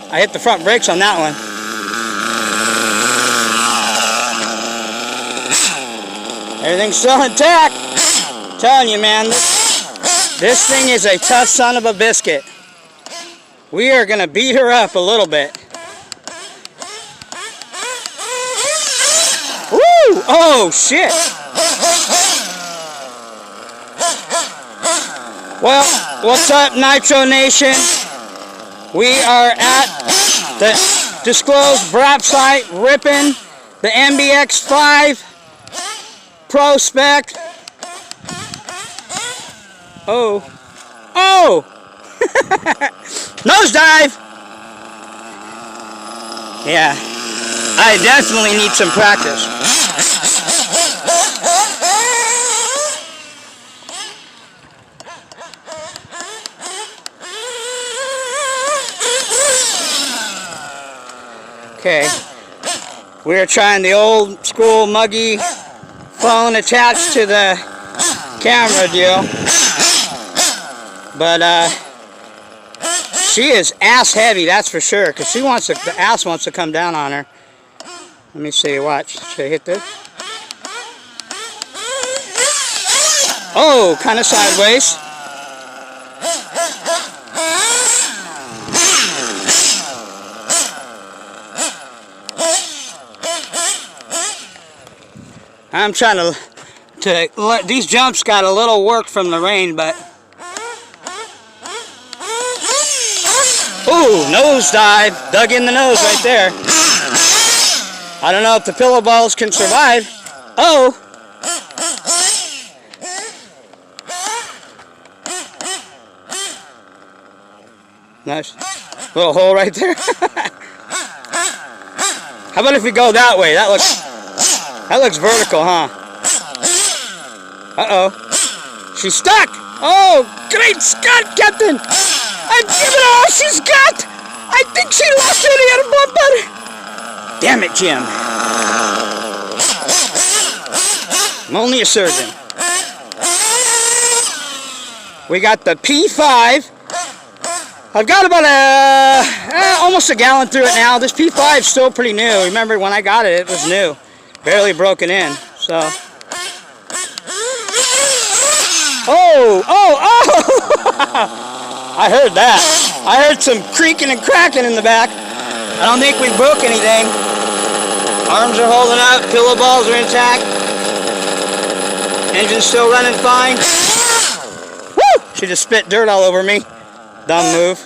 I hit the front brakes on that one. Everything's still intact. I'm telling you, man, this thing is a tough son of a biscuit. We are going to beat her up a little bit. Woo! Oh, shit. Well, what's up, Nitro Nation? We are at the disclosed BRAP site, ripping the mbx5prospect. Oh. Oh! Nosedive! Yeah. I definitely need some practice. Okay, we're trying the old school muggy phone attached to the camera deal, but she is ass heavy, that's for sure, because she wants to, the ass wants to come down on her. Let me see, watch. Should I hit this? Oh, kind of sideways. I'm trying to these jumps got a little work from the rain, but ooh, nosedive, dug in the nose right there. I don't know if the pillow balls can survive. Oh, nice little hole right there. How about if we go that way? That looks vertical, huh? Uh-oh. She's stuck! Oh, great Scott, Captain! I've given her all she's got! I think she lost her the other bumper! Damn it, Jim. I'm only a surgeon. We got the P5. I've got about almost a gallon through it now. This P5 is still pretty new. Remember, when I got it, it was new. Barely broken in, so. Oh! I heard that. I heard some creaking and cracking in the back. I don't think we broke anything. Arms are holding up, pillow balls are intact. Engine's still running fine. Woo! She just spit dirt all over me. Dumb move.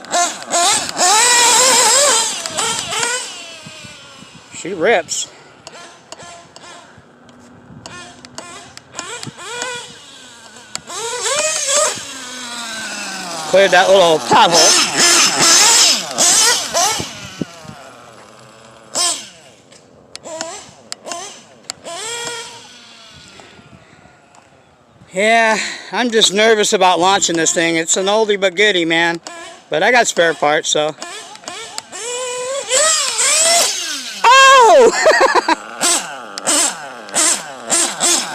She rips. Cleared that little pothole. Yeah, I'm just nervous about launching this thing. It's an oldie but goodie, man. But I got spare parts, so. Oh!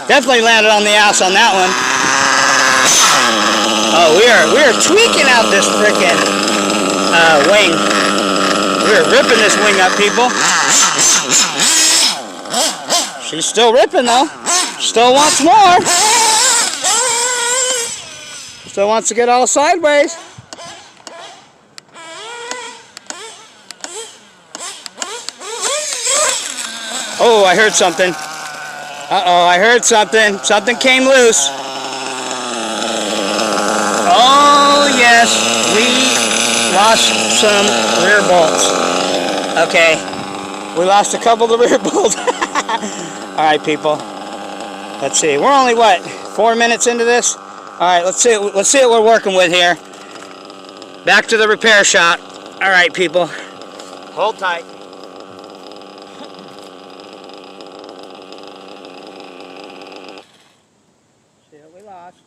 Definitely landed on the ass on that one. Oh, we are tweaking out this frickin' wing. We're ripping this wing up, people. She's still ripping though. Still wants more. Still wants to get all sideways. Oh, I heard something. Uh-oh, I heard something. Something came loose. Oh, yes, we lost some rear bolts. Okay, we lost a couple of the rear bolts. All right, people. Let's see. We're only, what, 4 minutes into this? All right, let's see what we're working with here. Back to the repair shop. All right, people. Hold tight. See what we lost.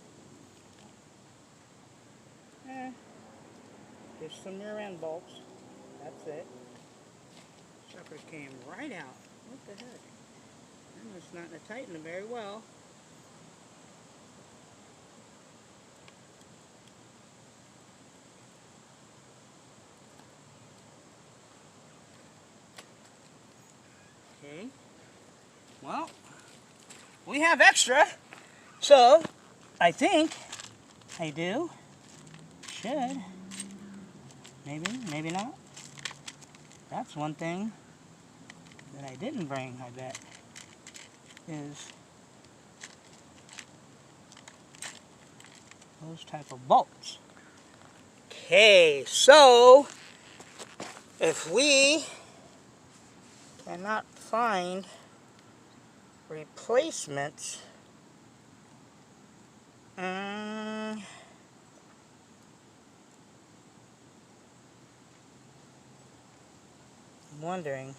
Just some rear end bolts. That's it. Sucker came right out. What the heck? I'm just not going to tighten them very well. Okay. Well, we have extra, so I think I do. Should. Maybe, maybe not. That's one thing that I didn't bring, I bet, is those type of bolts. Okay, so if we cannot find replacements, I'm wondering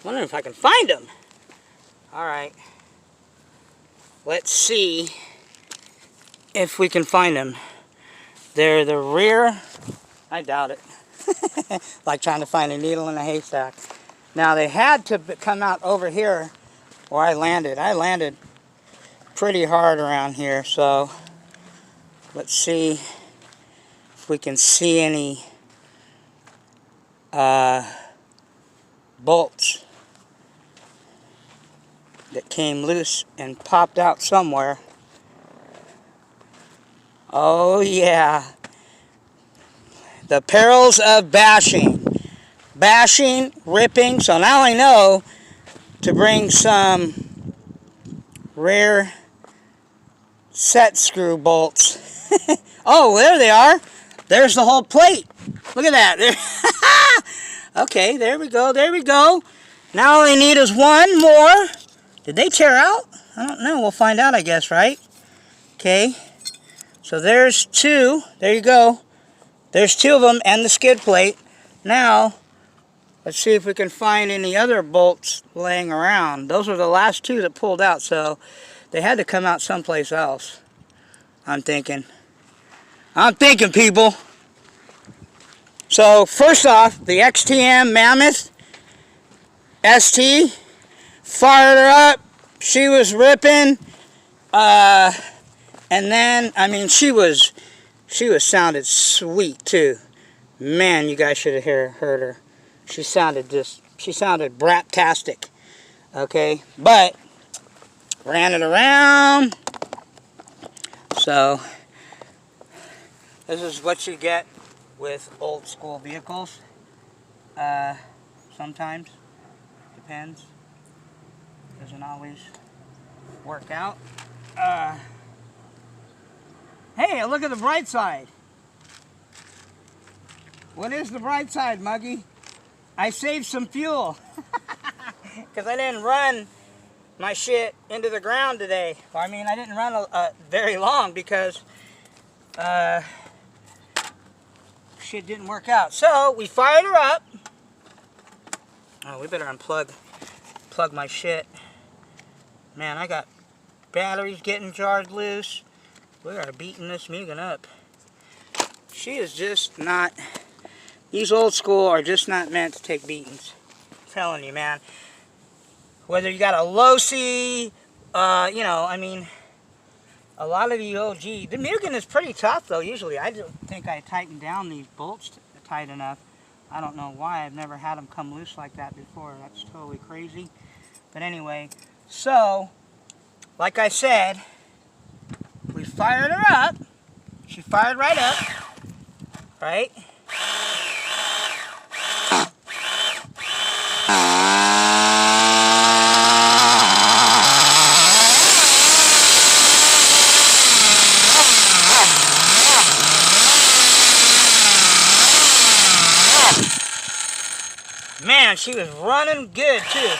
if I can find them. All right, let's see if we can find them. They're the rear. I doubt it. Like trying to find a needle in a haystack. Now they had to come out over here where I landed. I landed pretty hard around here, so let's see if we can see any bolts that came loose and popped out somewhere. Oh yeah, the perils of bashing. Bashing, ripping. So now I know to bring some rear set screw bolts. Oh, there they are. There's the whole plate. Look at that. Okay, there we go, there we go. Now all I need is one more. Did they tear out? I don't know, we'll find out, I guess, right? Okay, so there's two. There you go. There's two of them and the skid plate. Now, let's see if we can find any other bolts laying around. Those are the last two that pulled out, so they had to come out someplace else. I'm thinking, people. So first off, the XTM Mammoth ST, fired her up. She was ripping, and then I mean she was sounded sweet too. Man, you guys should have heard her. She sounded brat-tastic. Okay, but ran it around. So this is what you get with old school vehicles. Sometimes, depends. Doesn't always work out. Hey, look at the bright side. What is the bright side, Muggy? I saved some fuel. Because I didn't run my shit into the ground today. Well, I mean, I didn't run very long because shit didn't work out. So we fired her up. Oh, we better plug my shit. Man, I got batteries getting jarred loose. We are beating this mugen up. She is just not. These old school are just not meant to take beatings. I'm telling you, man. Whether you got a low C, you know, I mean, a lot of the OG. The mugen is pretty tough, though, usually. I don't think I tightened down these bolts tight enough. I don't know why. I've never had them come loose like that before. That's totally crazy. But anyway, so, like I said, we fired her up. She fired right up. Right? Man, she was running good too.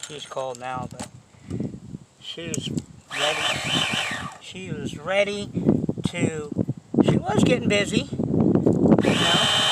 She's cold now, but she was ready. She was ready to. She was getting busy, you know.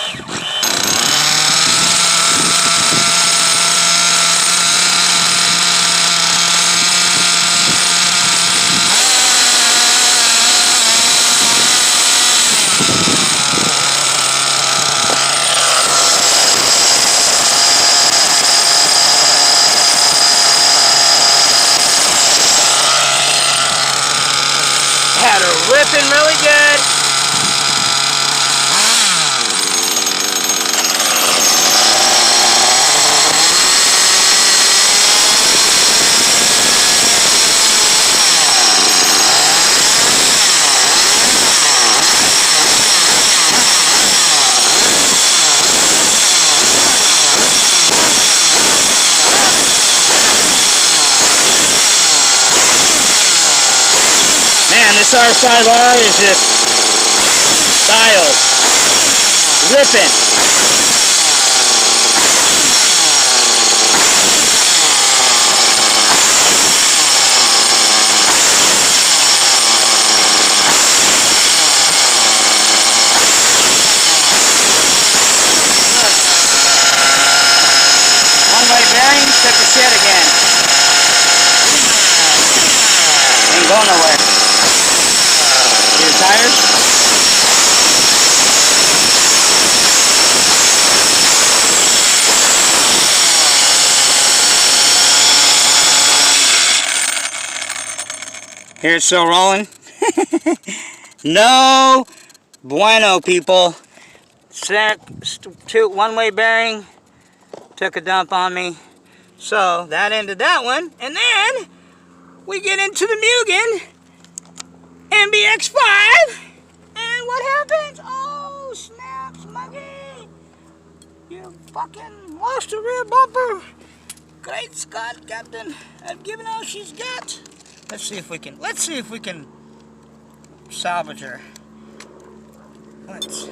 Ripping really good. Man, this R5R is just dialed, ripping. One-way bearing took a shit again. Ain't going nowhere. Your tires? Here it's still rolling. No bueno, people. One-way bearing took a dump on me. So that ended that one. And then we get into the Mugen mbx5. And what happens? Oh, snaps, muggy. You fucking lost a rear bumper. Great Scott, Captain. I've given all she's got. Let's see if we can salvage her. Let's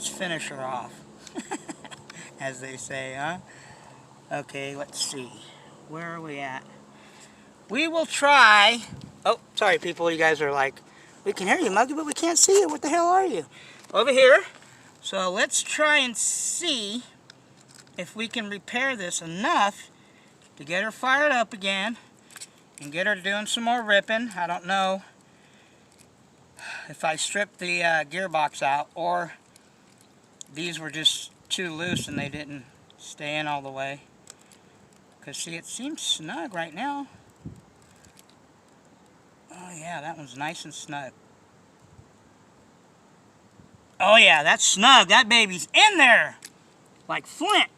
finish her off. As they say, huh? Okay, let's see. Where are we at? We will try. Oh, sorry, people. You guys are like, we can hear you, Muggy, but we can't see you. What the hell are you? Over here. So let's try and see if we can repair this enough to get her fired up again and get her doing some more ripping. I don't know if I stripped the gearbox out or these were just too loose and they didn't stay in all the way. Because see, it seems snug right now. Oh yeah, that one's nice and snug. Oh yeah, that's snug. That baby's in there like flint.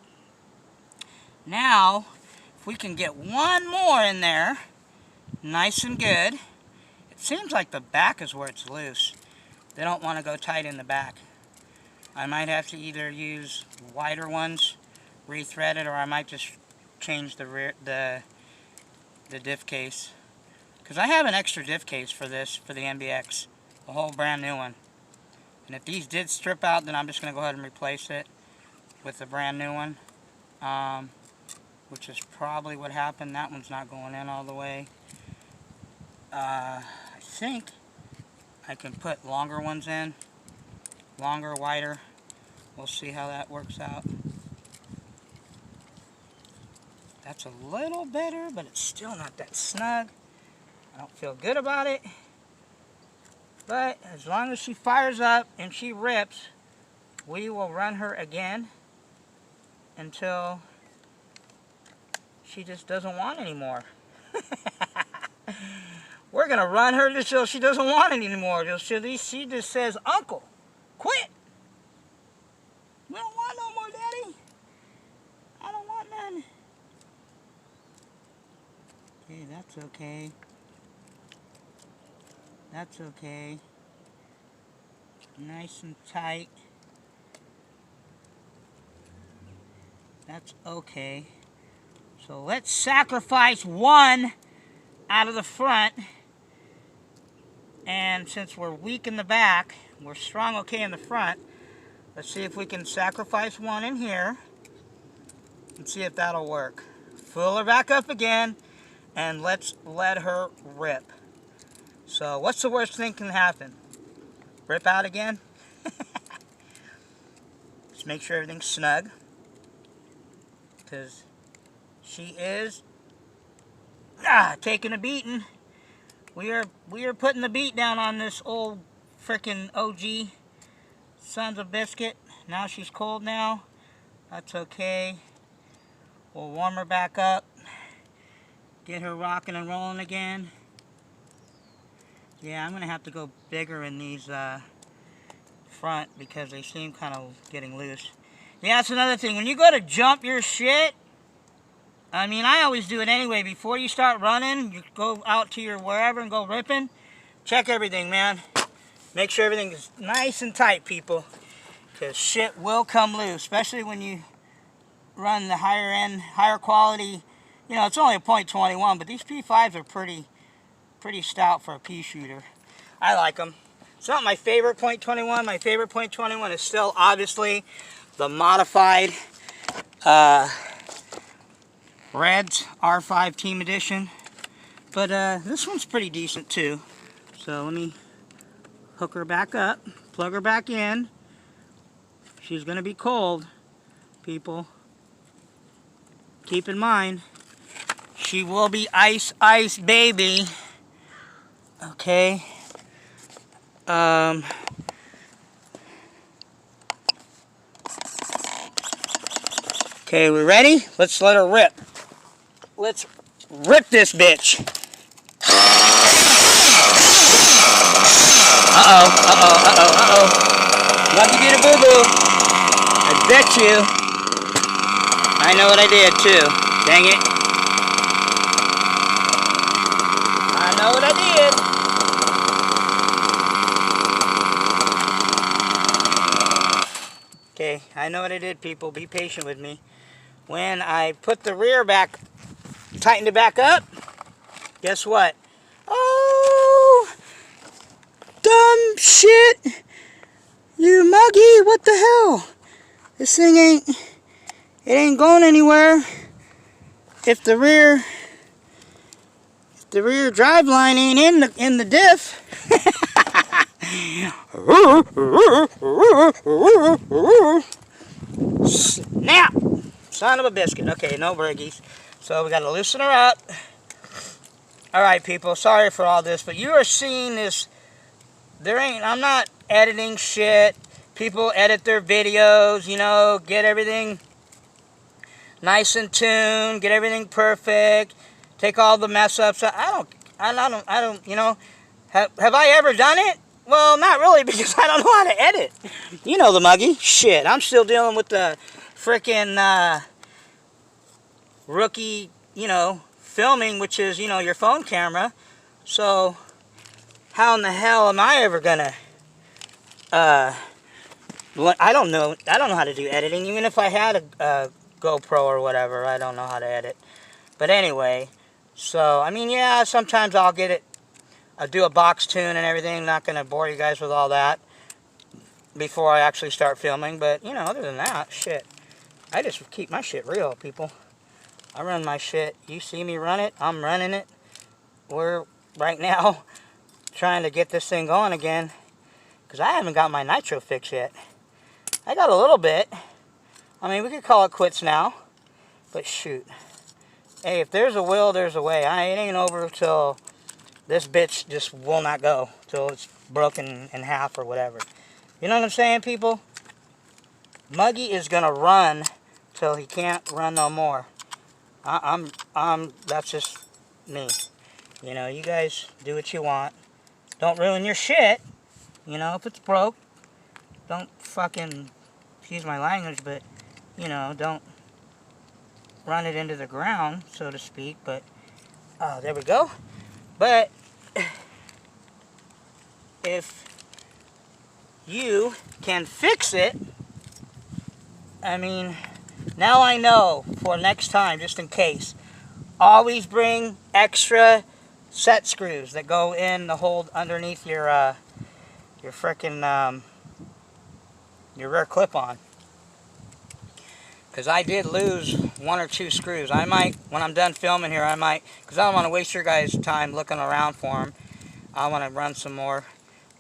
Now, if we can get one more in there, nice and good. It seems like the back is where it's loose. They don't want to go tight in the back. I might have to either use wider ones, rethread it, or I might just change the diff case. Because I have an extra diff case for this, for the MBX, a whole brand new one. And if these did strip out, then I'm just going to go ahead and replace it with a brand new one. Which is probably what happened. That one's not going in all the way. I think I can put longer ones in. Longer, wider. We'll see how that works out. That's a little better, but it's still not that snug. I don't feel good about it. But as long as she fires up and she rips, we will run her again until she just doesn't want anymore. We're going to run her until she doesn't want it anymore. She just says, Uncle, quit. We don't want no more, Daddy. I don't want none. Okay, that's okay. That's okay. Nice and tight. That's okay. So let's sacrifice one out of the front. And since we're weak in the back, we're strong okay in the front. Let's see if we can sacrifice one in here and see if that'll work. Fill her back up again and let's let her rip. So what's the worst thing can happen? Rip out again? Just make sure everything's snug, because she is taking a beating. We are putting the beat down on this old frickin' OG sons of biscuit. Now she's cold now. That's okay. We'll warm her back up. Get her rocking and rolling again. Yeah, I'm gonna have to go bigger in these front because they seem kind of getting loose. Yeah, that's another thing. When you go to jump your shit, I mean, I always do it anyway. Before you start running, you go out to your wherever and go ripping. Check everything, man. Make sure everything is nice and tight, people. Because shit will come loose, especially when you run the higher end, higher quality. You know, it's only a .21, but these P5s are pretty stout for a pea shooter. I like them. It's not my favorite .21. My favorite .21 is still obviously the modified Reds R5 Team Edition. But this one's pretty decent too. So let me hook her back up, plug her back in. She's gonna be cold, people. Keep in mind, she will be ice, ice, baby. Okay. Okay, we ready? Let's let her rip. Let's rip this bitch. Uh-oh, uh-oh, uh-oh, uh-oh. Lucky did a boo-boo. I bet you. I know what I did, too. Dang it. I know what I did. Okay, I know what I did, people. Be patient with me. When I put the rear back, tightened it back up, guess what? Oh, dumb shit. You muggy, what the hell? This thing ain't going anywhere. If the rear drive line ain't in the diff. Snap! Son of a biscuit. Okay, no briggies. So we gotta loosen her up. Alright, people, sorry for all this, but you are seeing this. I'm not editing shit. People edit their videos, you know, get everything nice and tuned, get everything perfect, take all the mess ups. I don't, you know, have I ever done it? Well, not really, because I don't know how to edit. You know the muggy. Shit, I'm still dealing with the frickin' rookie, you know, filming, which is, you know, your phone camera. So, how in the hell am I ever gonna, I don't know how to do editing. Even if I had a GoPro or whatever, I don't know how to edit. But anyway, so, I mean, yeah, sometimes I'll do a box tune and everything. I'm not gonna bore you guys with all that before I actually start filming. But, you know, other than that, shit, I just keep my shit real, people. I run my shit. You see me run it, I'm running it. We're, right now, trying to get this thing going again. Because I haven't got my nitro fix yet. I got a little bit. I mean, we could call it quits now. But shoot. Hey, if there's a will, there's a way. It ain't over till this bitch just will not go. Till it's broken in half or whatever. You know what I'm saying, people? Muggy is gonna run till he can't run no more. That's just me. You know, you guys do what you want. Don't ruin your shit. You know, if it's broke, don't fucking, excuse my language, but, you know, don't run it into the ground, so to speak. But, oh, there we go. But, if you can fix it, I mean, now I know for next time, just in case, always bring extra set screws that go in the hole underneath your frickin' your rear clip-on. Because I did lose 1 or 2 screws. I might, when I'm done filming here, because I don't want to waste your guys' time looking around for them. I want to run some more,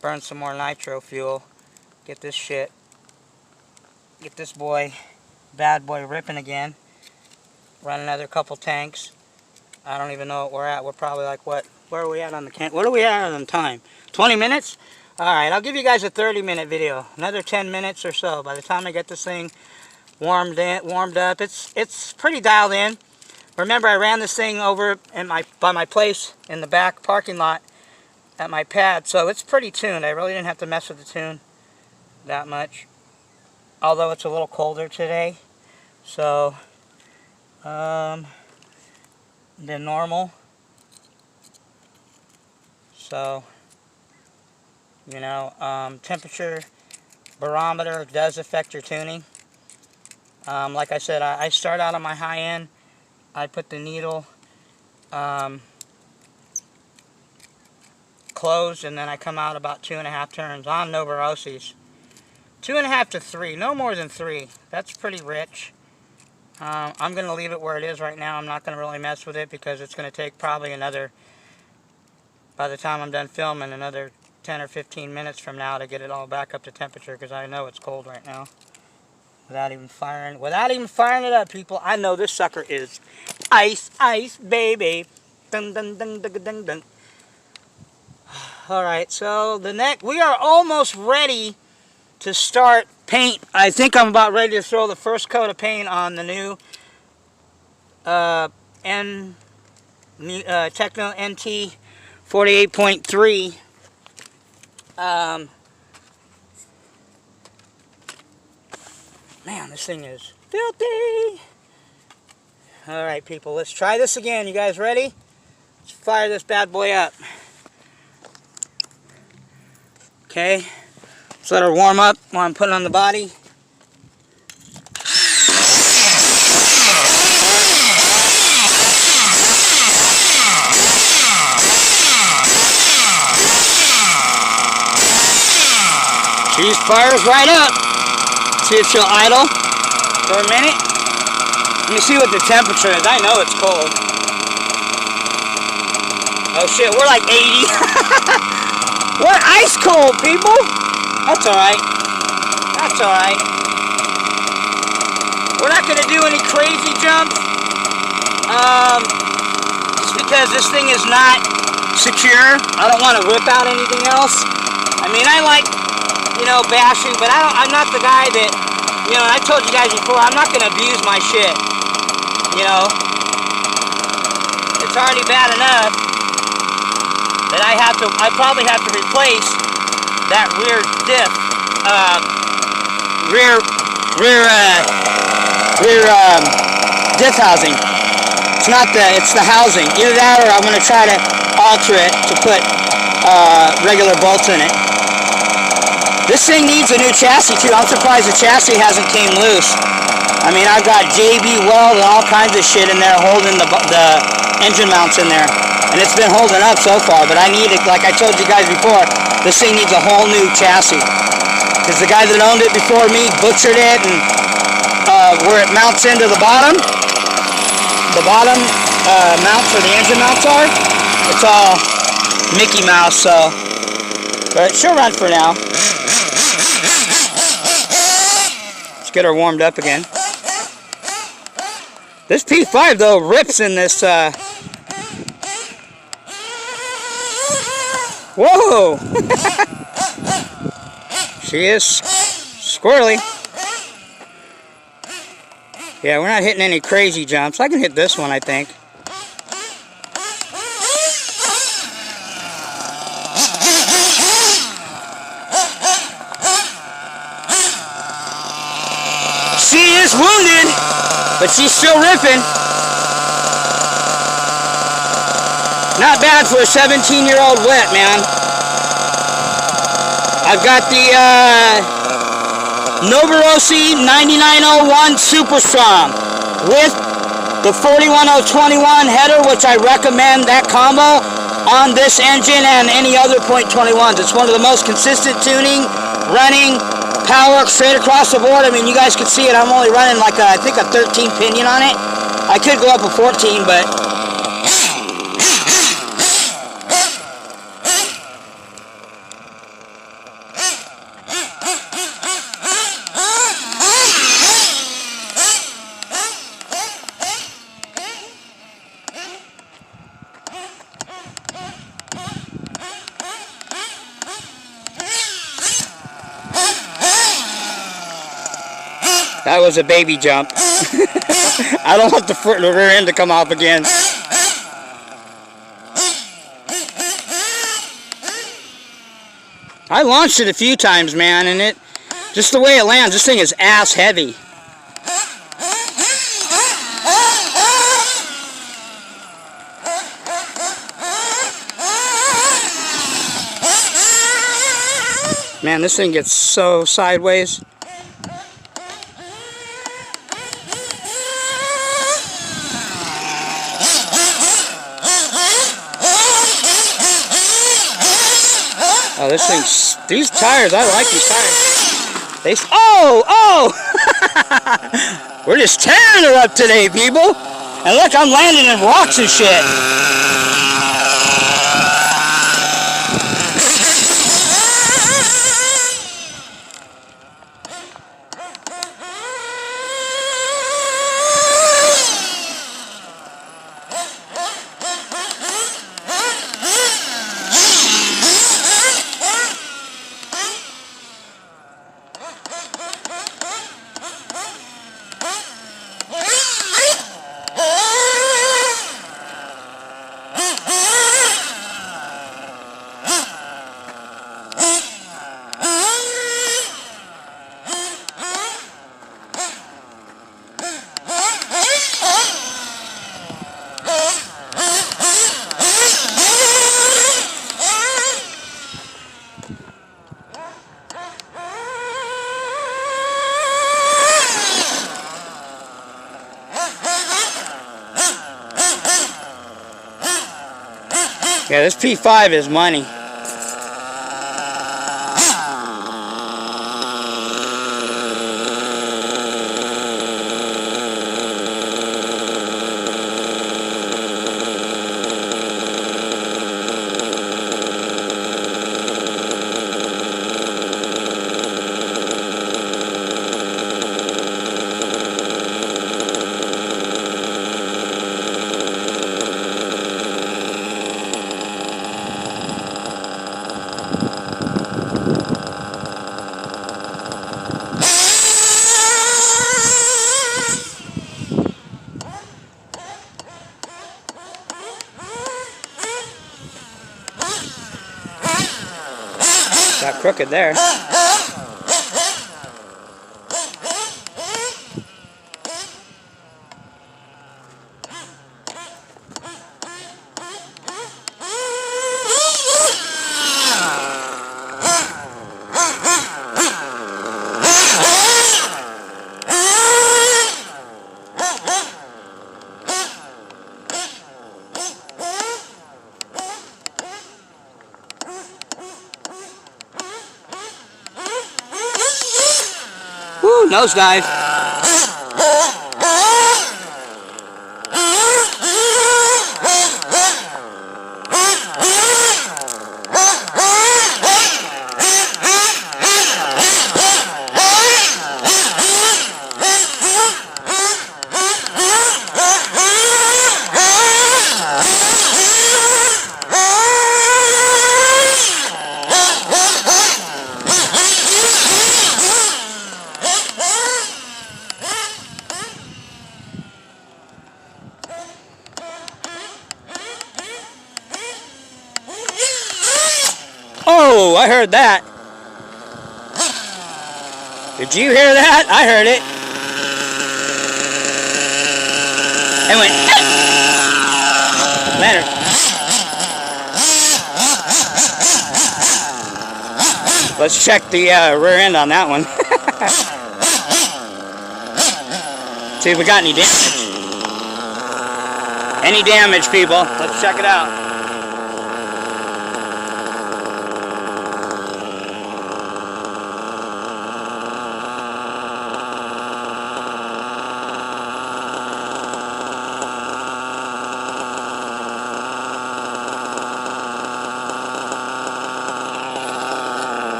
burn some more nitro fuel, get this bad boy ripping again, run another couple tanks. I don't even know what we're at. We're probably like, where are we at on the what are we at on time? 20 minutes? Alright, I'll give you guys a 30-minute video. Another 10 minutes or so. By the time I get this thing warmed up, it's pretty dialed in. Remember, I ran this thing over by my place in the back parking lot at my pad, so it's pretty tuned. I really didn't have to mess with the tune that much, although it's a little colder today, so than normal. So, you know, temperature barometer does affect your tuning. Like I said, I start out on my high end. I put the needle closed, and then I come out about 2.5 turns on Novorosi's. 2.5 to 3, no more than 3. That's pretty rich. I'm going to leave it where it is right now. I'm not going to really mess with it because it's going to take probably another, by the time I'm done filming, another 10 or 15 minutes from now to get it all back up to temperature, because I know it's cold right now. Without even firing it up, people. I know this sucker is ice, ice, baby. Dun dun dun dun dun dun. All right, so we are almost ready to start paint. I think I'm about ready to throw the first coat of paint on the new Techno NT 48.3. Man, this thing is filthy. All right, people, let's try this again. You guys ready? Let's fire this bad boy up. Okay, let's let her warm up while I'm putting on the body. She fires right up. See if she'll idle for a minute. Let me see what the temperature is. I know it's cold. Oh shit, we're like 80. We're ice cold, people. That's alright. That's alright. We're not going to do any crazy jumps. Just because this thing is not secure. I don't want to rip out anything else. I mean, I like, you know, bashing, but I'm not the guy that, you know, and I told you guys before, I'm not going to abuse my shit, you know. It's already bad enough that I probably have to replace that rear diff, rear diff housing. It's the housing. Either that or I'm going to try to alter it to put regular bolts in it. This thing needs a new chassis too. I'm surprised the chassis hasn't came loose. I mean, I've got JB weld and all kinds of shit in there holding the engine mounts in there. And it's been holding up so far, but I need it, like I told you guys before, this thing needs a whole new chassis. Because the guy that owned it before me butchered it, and where it mounts into the bottom mounts where the engine mounts are, it's all Mickey Mouse, so. But she'll run for now. Let's get her warmed up again. This P5 though rips in this. Whoa! She is squirrely. Yeah, we're not hitting any crazy jumps. I can hit this one, I think. She is wounded, but she's still ripping. Not bad for a 17-year-old wet, man. I've got the Novorosi 9901 Super Strong with the 41021 header, which I recommend that combo on this engine and any other .21s. It's one of the most consistent tuning, running, power straight across the board. I mean, you guys can see it. I'm only running like I think a 13 pinion on it. I could go up a 14, but that was a baby jump. I don't want the rear end to come off again. I launched it a few times, man, and it just the way it lands, this thing is ass heavy. Man, this thing gets so sideways. Oh, this thing's, these tires, I like these tires. They, oh! We're just tearing her up today, people. And look, I'm landing in rocks and shit. Yeah, this P5 is money. Got crooked there. Woo, nosedive. Oh, I heard that. Did you hear that? I heard it. It went. Leonard. Let's check the rear end on that one. See if we got any damage. Any damage, people? Let's check it out.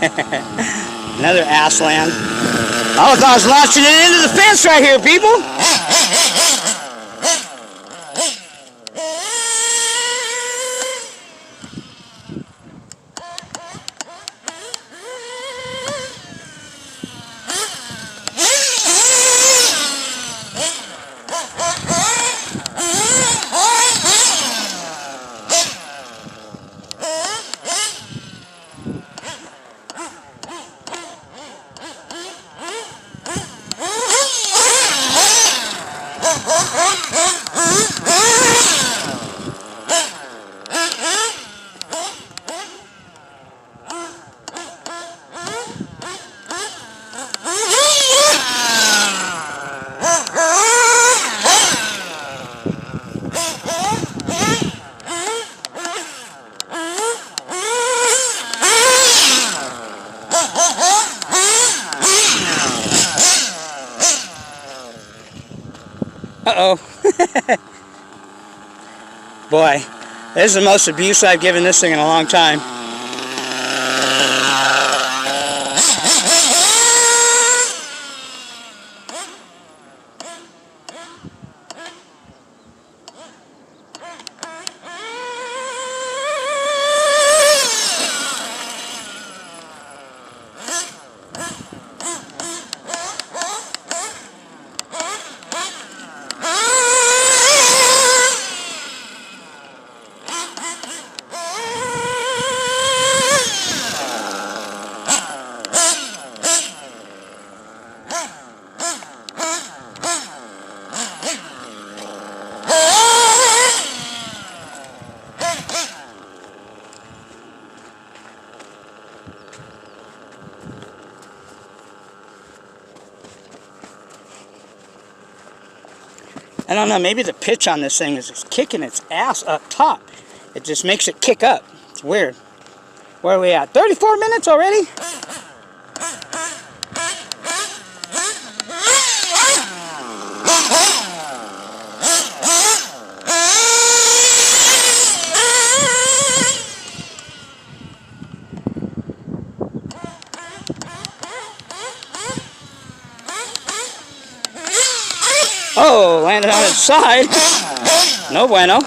Another ass land. Oh, I thought I was launching it into the fence right here, people. Uh-oh. Boy, this is the most abuse I've given this thing in a long time. I don't know, maybe the pitch on this thing is just kicking its ass up top. It just makes it kick up. It's weird. Where are we at? 34 minutes already? Oh, landed on its side. No bueno.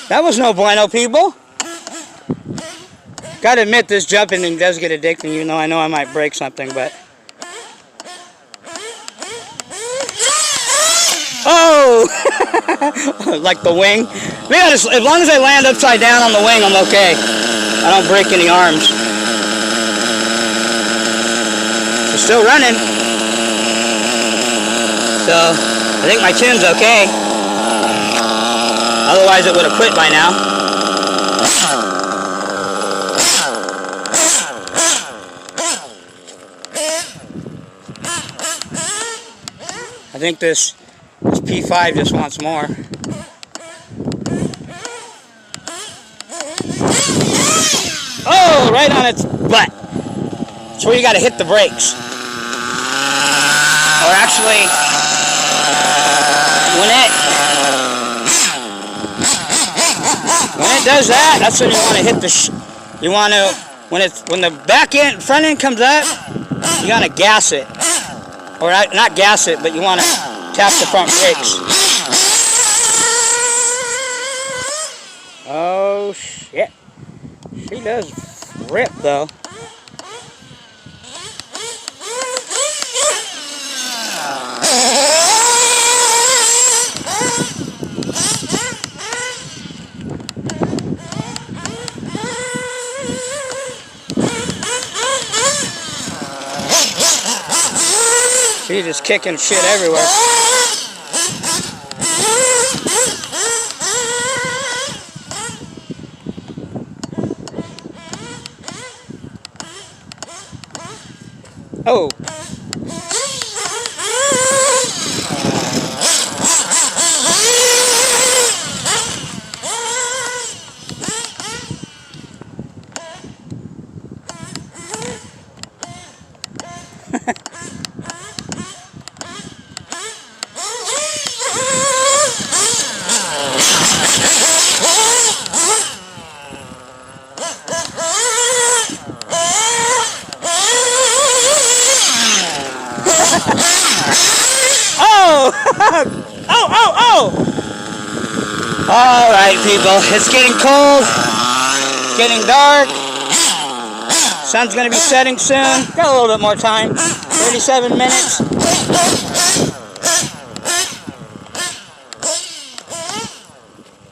That was no bueno, people. Gotta admit, this jumping thing does get addicting, even though I know I might break something, but... Oh! Like the wing. As long as I land upside down on the wing, I'm okay. I don't break any arms. It's still running. So, I think my tune's okay. Otherwise it would have quit by now. I think this P5 just wants more. Oh, right on its butt. That's where you gotta hit the brakes. Or actually, when it does that, that's when you want to hit the you want to, when the back end, front end comes up, you got to gas it. Or not gas it, but you want to tap the front brakes. Oh shit. She does rip though. She's just kicking shit everywhere. Oh. go! Alright people, it's getting cold, getting dark, sun's going to be setting soon, got a little bit more time, 37 minutes.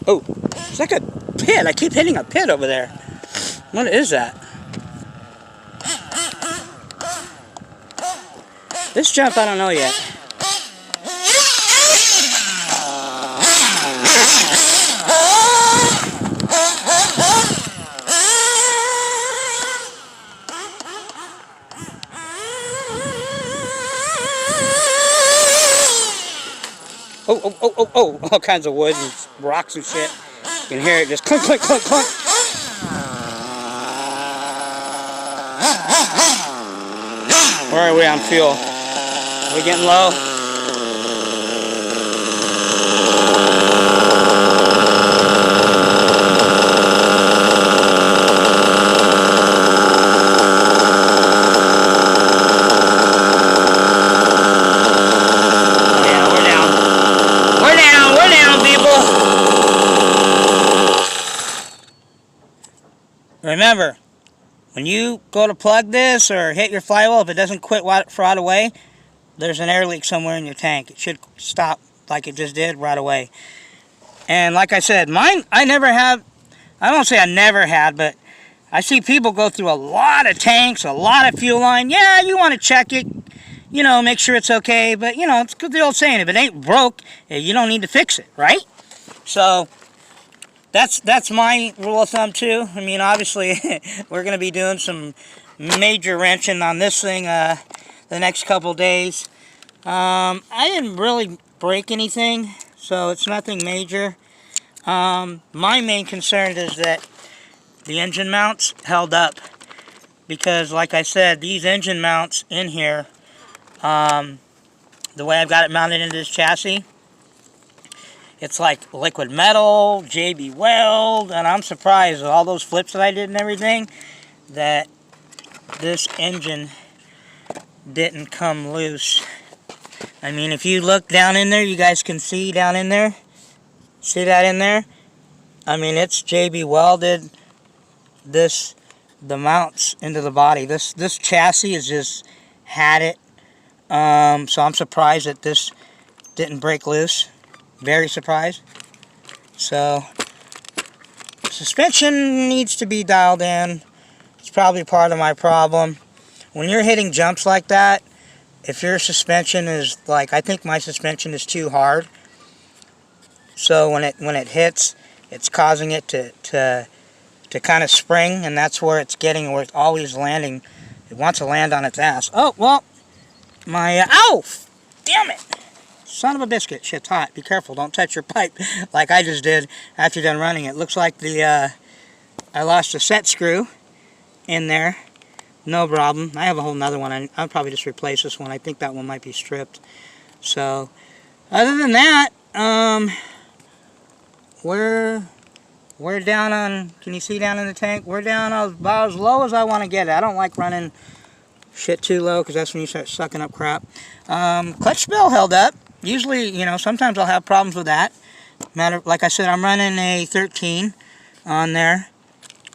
Oh, it's like a pit, I keep hitting a pit over there. What is that? This jump I don't know yet. Oh, all kinds of wood and rocks and shit. You can hear it just clunk, clunk, clunk, clunk. Where are we on fuel? Are we getting low? Remember, when you go to plug this or hit your flywheel, if it doesn't quit right away, there's an air leak somewhere in your tank. It should stop like it just did right away. And like I said, mine, I won't say I never had, but I see people go through a lot of tanks, a lot of fuel line. Yeah, you want to check it, you know, make sure it's okay. But, you know, it's the old saying, if it ain't broke, you don't need to fix it, right? So that's my rule of thumb too. I mean, obviously, we're going to be doing some major wrenching on this thing the next couple days. I didn't really break anything, so it's nothing major. My main concern is that the engine mounts held up, because like I said, these engine mounts in here, the way I've got it mounted into this chassis, it's like liquid metal, JB Weld, and I'm surprised with all those flips that I did and everything that this engine didn't come loose. I mean, if you look down in there, you guys can see down in there. See that in there? I mean, it's JB welded the mounts into the body. This chassis has just had it. So I'm surprised that this didn't break loose. Very surprised. So suspension needs to be dialed in. It's probably part of my problem. When you're hitting jumps like that, if your suspension is like, I think my suspension is too hard. So when it hits, it's causing it to kind of spring, and that's where it's getting, where it's always landing. It wants to land on its ass. Oh, well, my, ow! Damn it! Son of a biscuit, shit's hot. Be careful, don't touch your pipe like I just did after you're done running it. Looks like I lost a set screw in there. No problem. I have a whole nother one. I'll probably just replace this one. I think that one might be stripped. So, other than that, we're down on, can you see down in the tank? We're down about as low as I want to get it. I don't like running shit too low, because that's when you start sucking up crap. Clutch bell held up. Usually, you know, sometimes I'll have problems with that. Like I said, I'm running a 13 on there.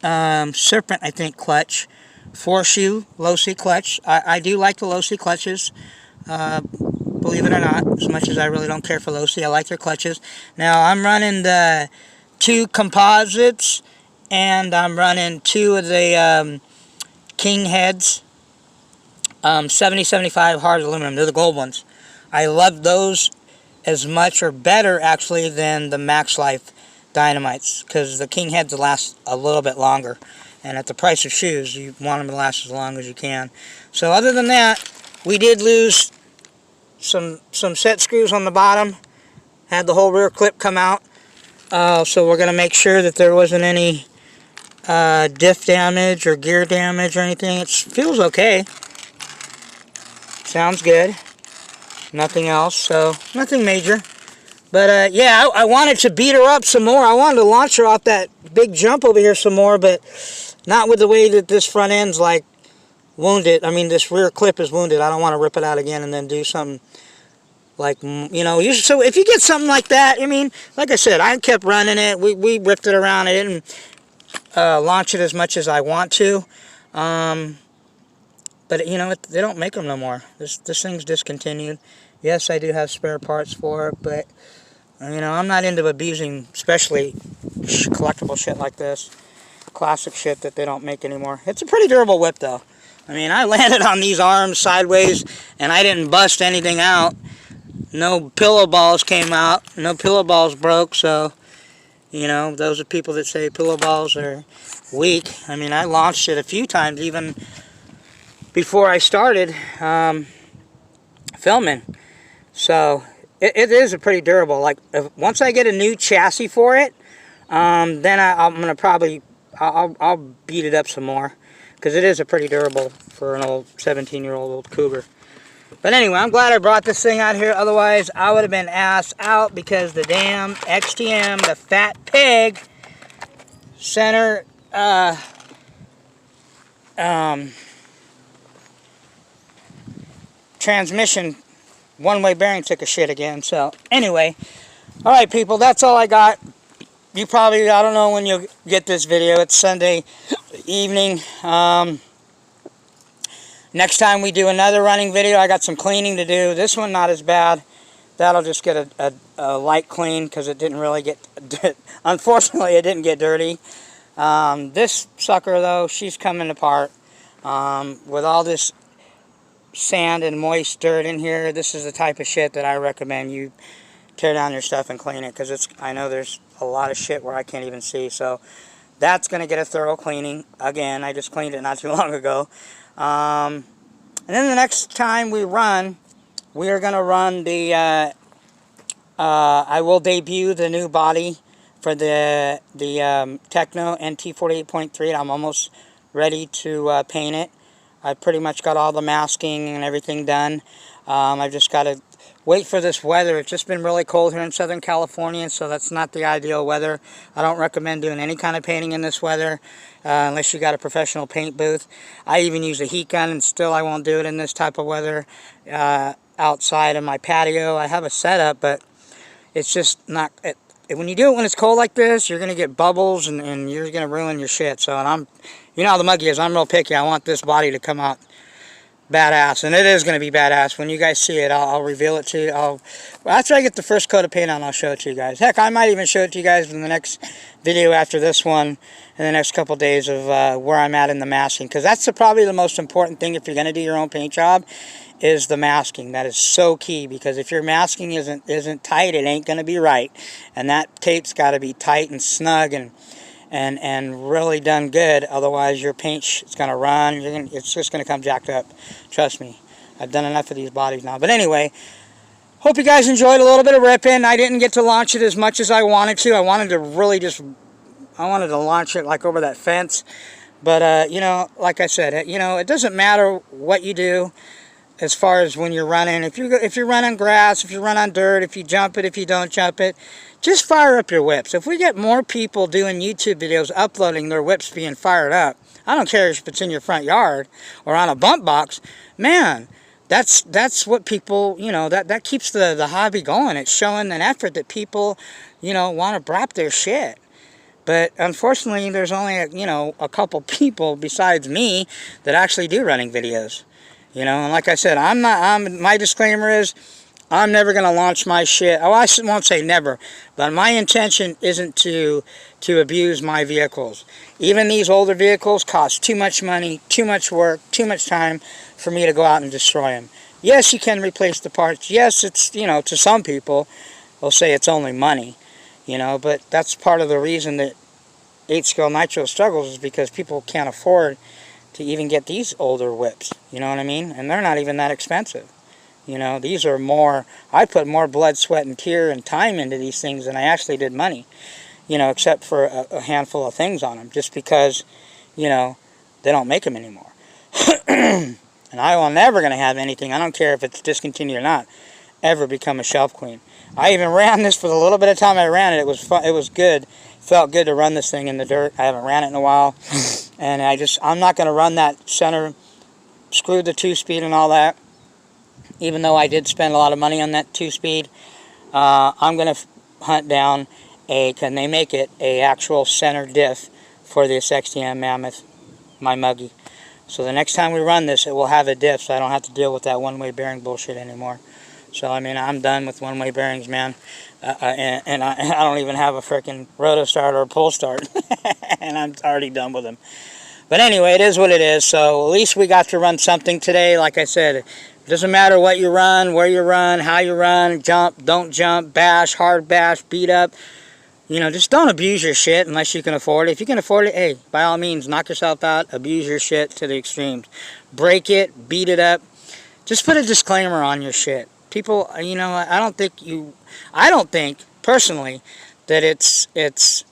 Serpent, I think, clutch. 4-shoe, low-C clutch. I do like the low-C clutches, believe it or not, as much as I really don't care for low-C. I like their clutches. Now, I'm running the 2 composites, and I'm running 2 of the King heads, 70-75 hard aluminum. They're the gold ones. I love those as much or better, actually, than the Max Life Dynamites, because the King heads last a little bit longer. And at the price of shoes, you want them to last as long as you can. So other than that, we did lose some set screws on the bottom. Had the whole rear clip come out. So we're going to make sure that there wasn't any diff damage or gear damage or anything. It feels okay. Sounds good. Nothing else, so nothing major. But yeah, I wanted to beat her up some more. I wanted to launch her off that big jump over here some more, but not with the way that this front end's like wounded. I mean, this rear clip is wounded. I don't want to rip it out again and then do something Like, you know, so if you get something like that, I mean, like I said, I kept running it. We ripped it around. I didn't launch it as much as I want to. But, you know, they don't make them no more. This thing's discontinued. Yes, I do have spare parts for it, but, you know, I'm not into abusing, especially collectible shit like this. Classic shit that they don't make anymore. It's a pretty durable whip, though. I mean, I landed on these arms sideways, and I didn't bust anything out. No pillow balls came out. No pillow balls broke, so, you know, those are people that say pillow balls are weak. I mean, I launched it a few times, even before I started filming. So, it is a pretty durable. Like, once I get a new chassis for it, then I'm going to probably, I'll beat it up some more. Because it is a pretty durable for an old 17-year-old Cougar. But anyway, I'm glad I brought this thing out here. Otherwise, I would have been ass out because the damn XTM, the fat pig, center transmission one-way bearing took a shit again. So anyway, all right, people, that's all I got. You probably, I don't know when you'll get this video. It's Sunday evening. Next time we do another running video, I got some cleaning to do. This one not as bad. That'll just get a light clean because it didn't really get, unfortunately it didn't get dirty. This sucker though, she's coming apart. With all this sand and moist dirt in here, this is the type of shit that I recommend you tear down your stuff and clean it, because I know there's a lot of shit where I can't even see. So that's going to get a thorough cleaning. Again, I just cleaned it not too long ago. And then the next time we run, we are going to run the, I will debut the new body for the Techno NT48.3. I'm almost ready to paint it. I pretty much got all the masking and everything done. I've just got to wait for this weather. It's just been really cold here in Southern California, so that's not the ideal weather. I don't recommend doing any kind of painting in this weather unless you got a professional paint booth. I even use a heat gun, and still I won't do it in this type of weather outside in my patio. I have a setup, but it's just not... when you do it when it's cold like this, you're going to get bubbles, and you're going to ruin your shit. So, and you know how the Muggy is. I'm real picky. I want this body to come out badass, and it is going to be badass. When you guys see it, I'll reveal it to you. After I get the first coat of paint on, I'll show it to you guys. Heck, I might even show it to you guys in the next video after this one, in the next couple days of where I'm at in the masking, because that's probably the most important thing if you're going to do your own paint job, is the masking. That is so key, because if your masking isn't tight, it ain't going to be right, and that tape's got to be tight and snug and really done good. Otherwise your paint is going to run. It's just going to come jacked up. Trust me, I've done enough of these bodies now. But anyway, hope you guys enjoyed a little bit of ripping. I didn't get to launch it as much as I wanted to. I wanted to really I wanted to launch it like over that fence. But you know, like I said, you know, it doesn't matter what you do as far as when you're running. If you run on grass, if you run on dirt, if you jump it, if you don't jump it, just fire up your whips. If we get more people doing YouTube videos uploading their whips being fired up, I don't care if it's in your front yard or on a bump box, man, that's what people, you know, that keeps the hobby going. It's showing an effort that people, you know, want to brap their shit. But unfortunately, there's only, you know, a couple people besides me that actually do running videos. You know, and like I said, my disclaimer is, I'm never going to launch my shit. Oh, I won't say never, but my intention isn't to abuse my vehicles. Even these older vehicles cost too much money, too much work, too much time for me to go out and destroy them. Yes, you can replace the parts. Yes, it's, you know, to some people, they'll say it's only money, you know, but that's part of the reason that 8-scale nitro struggles, is because people can't afford to even get these older whips, you know what I mean? And they're not even that expensive. You know, these are more, I put more blood, sweat, and tear and time into these things than I actually did money. You know, except for a handful of things on them, just because, you know, they don't make them anymore. And I will never going to have anything, I don't care if it's discontinued or not, ever become a shelf queen. I even ran this for the little bit of time I ran it. It was fun, it was good. Felt good to run this thing in the dirt. I haven't ran it in a while. And I'm not going to run that center, screw the 2-speed and all that. even though I did spend a lot of money on that 2-speed. I'm going to hunt down can they make it a actual center diff for this XTM Mammoth, my Muggy. So the next time we run this, it will have a diff, so I don't have to deal with that one-way bearing bullshit anymore. So, I mean, I'm done with one-way bearings, man. And I don't even have a freaking roto start or a pull start. And I'm already done with them. But anyway, it is what it is. So at least we got to run something today. Like I said, it doesn't matter what you run, where you run, how you run, jump, don't jump, bash, hard bash, beat up. You know, just don't abuse your shit unless you can afford it. If you can afford it, hey, by all means, knock yourself out, abuse your shit to the extremes. Break it, beat it up. Just put a disclaimer on your shit. People, you know, I don't think, personally, that it's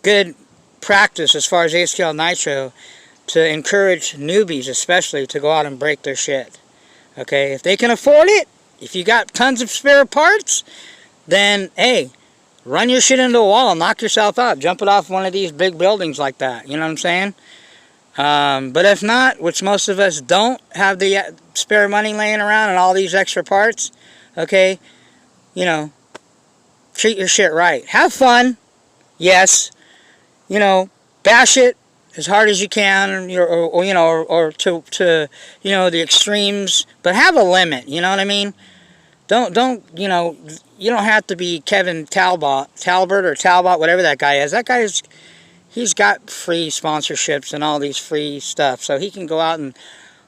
good practice as far as ASCL Nitro to encourage newbies, especially, to go out and break their shit. Okay, if they can afford it, if you got tons of spare parts, then, hey, run your shit into a wall and knock yourself out. Jump it off one of these big buildings like that. You know what I'm saying? But if not, which most of us don't have the spare money laying around and all these extra parts, okay, you know, treat your shit right. Have fun, yes. You know, bash it as hard as you can, or to you know, the extremes, but have a limit. You know what I mean? Don't you know? You don't have to be Kevin Talbot, whatever that guy is. That guy is, he's got free sponsorships and all these free stuff, so he can go out and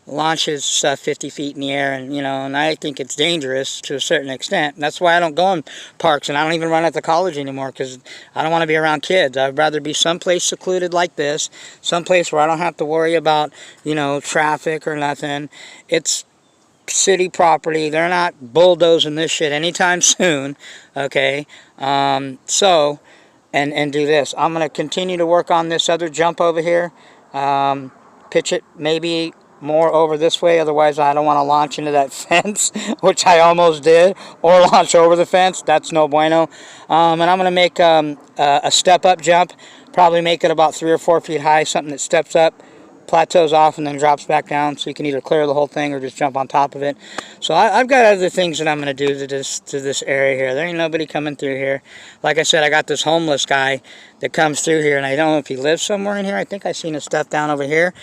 launch his stuff 50 feet in the air, and you know, and I think it's dangerous to a certain extent. And that's why I don't go in parks, and I don't even run at the college anymore, because I don't want to be around kids. I'd rather be someplace secluded like this, someplace where I don't have to worry about, you know, traffic or nothing. It's city property. They're not bulldozing this shit anytime soon. Okay, so and do this. I'm going to continue to work on this other jump over here. Pitch it maybe more over this way, otherwise I don't want to launch into that fence, which I almost did, or launch over the fence. That's no bueno. And I'm going to make a step up jump, probably make it about 3 or 4 feet high, something that steps up, plateaus off, and then drops back down, so you can either clear the whole thing or just jump on top of it. So I've got other things that I'm going to do to this area here. There ain't nobody coming through here. Like I said, I got this homeless guy that comes through here, and I don't know if he lives somewhere in here. I think I seen his stuff down over here.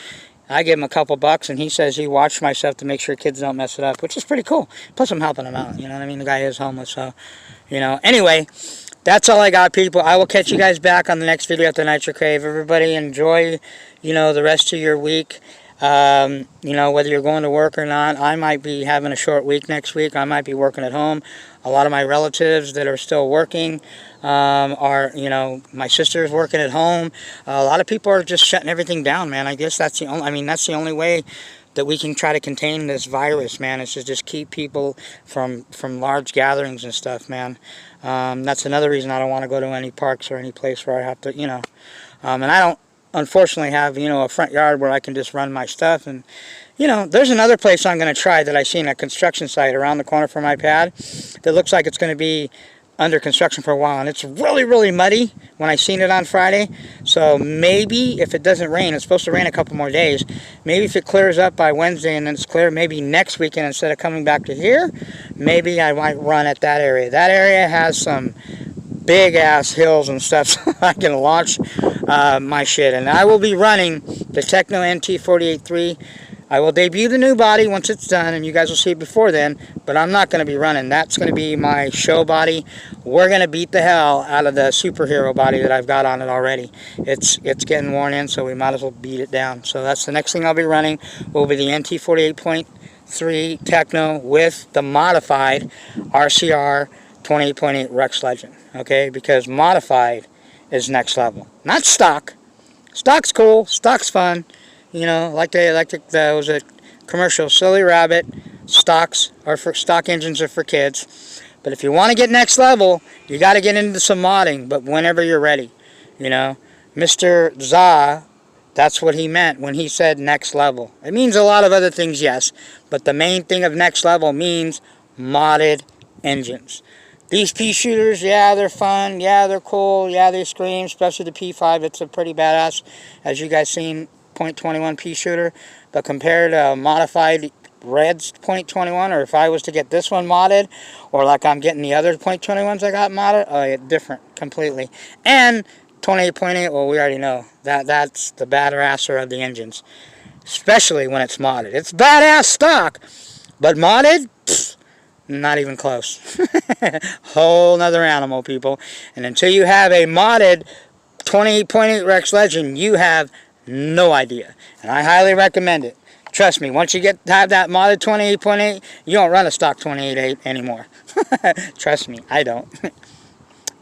I give him a couple bucks, and he says he watched my stuff to make sure kids don't mess it up, which is pretty cool. Plus, I'm helping him out, you know what I mean? The guy is homeless, so, you know. Anyway, that's all I got, people. I will catch you guys back on the next video at the Nitro Crave. Everybody enjoy, you know, the rest of your week. You know, whether you're going to work or not. I might be having a short week next week. I might be working at home. A lot of my relatives that are still working are, you know, my sister's working at home. A lot of people are just shutting everything down, man. I guess that's the only, I mean, that's the only way that we can try to contain this virus, man, is to just keep people from large gatherings and stuff, man. That's another reason I don't want to go to any parks or any place where I have to, you know, and I don't, unfortunately, have, you know, a front yard where I can just run my stuff. And, you know, there's another place I'm going to try that I seen, a construction site around the corner from my pad that looks like it's going to be under construction for a while, and it's really, really muddy when I seen it on Friday. So maybe if it doesn't rain, it's supposed to rain a couple more days, maybe if it clears up by Wednesday and then it's clear, maybe next weekend instead of coming back to here, maybe I might run at that area. That area has some big ass hills and stuff, so I can launch my shit. And I will be running the Techno NT483. I will debut the new body once it's done, and you guys will see it before then, but I'm not going to be running. That's going to be my show body. We're going to beat the hell out of the superhero body that I've got on it already. It's getting worn in, so we might as well beat it down. So that's the next thing I'll be running, will be the NT48.3 Techno with the modified RCR 28.8 Rex Legend, okay? Because modified is next level, not stock. Stock's cool, stock's fun. You know, there was a commercial, Silly Rabbit, stocks are for, stock engines are for kids. But if you want to get next level, you got to get into some modding, but whenever you're ready, you know. Mr. Za, that's what he meant when he said next level. It means a lot of other things, yes, but the main thing of next level means modded engines. These peeshooters, yeah, they're fun, yeah, they're cool, yeah, they scream, especially the P5, it's a pretty badass, as you guys seen, .21 peeshooter, but compared to a modified Red's .21, or if I was to get this one modded, or like I'm getting the other .21s I got modded, oh, yeah, different completely. And 28.8, well, we already know that's the badasser of the engines, especially when it's modded. It's badass stock, but modded, pfft, not even close. Whole nother animal, people. And until you have a modded 28.8 Rex Legend, you have no idea. And I highly recommend it. Trust me, once you have that modded 28.8, you don't run a stock 28.8 anymore. Trust me, I don't.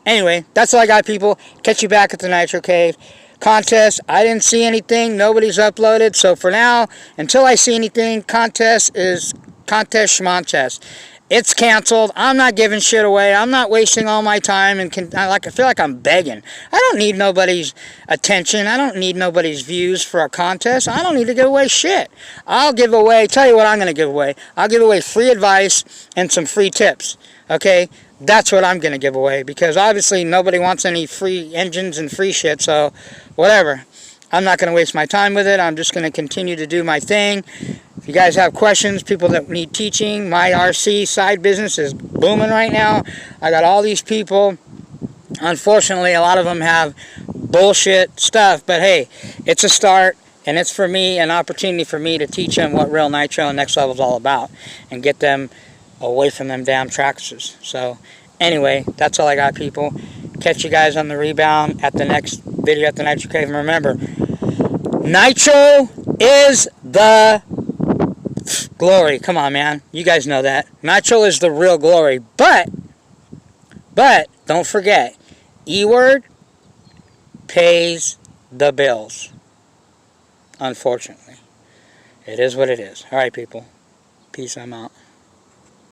Anyway, that's all I got, people. Catch you back at the Nitro Cave. Contest, I didn't see anything. Nobody's uploaded. So for now, until I see anything, contest is contest schmontest. It's canceled. I'm not giving shit away. I'm not wasting all my time, and I feel like I'm begging. I don't need nobody's attention. I don't need nobody's views for a contest. I don't need to give away shit. I'll give away, tell you what I'm going to give away. I'll give away free advice and some free tips. Okay? That's what I'm going to give away, because obviously nobody wants any free engines and free shit, so whatever. I'm not going to waste my time with it. I'm just going to continue to do my thing. If you guys have questions, people that need teaching, my RC side business is booming right now. I got all these people. Unfortunately, a lot of them have bullshit stuff, but hey, it's a start, and it's for me, an opportunity for me to teach them what real nitro and next level is all about, and get them away from them damn tractors. So anyway, that's all I got, people. Catch you guys on the rebound at the next video at the Nitro Cave. And remember, nitro is the glory. Come on, man. You guys know that. Nitro is the real glory. But don't forget, E-word pays the bills. Unfortunately. It is what it is. All right, people. Peace. I'm out.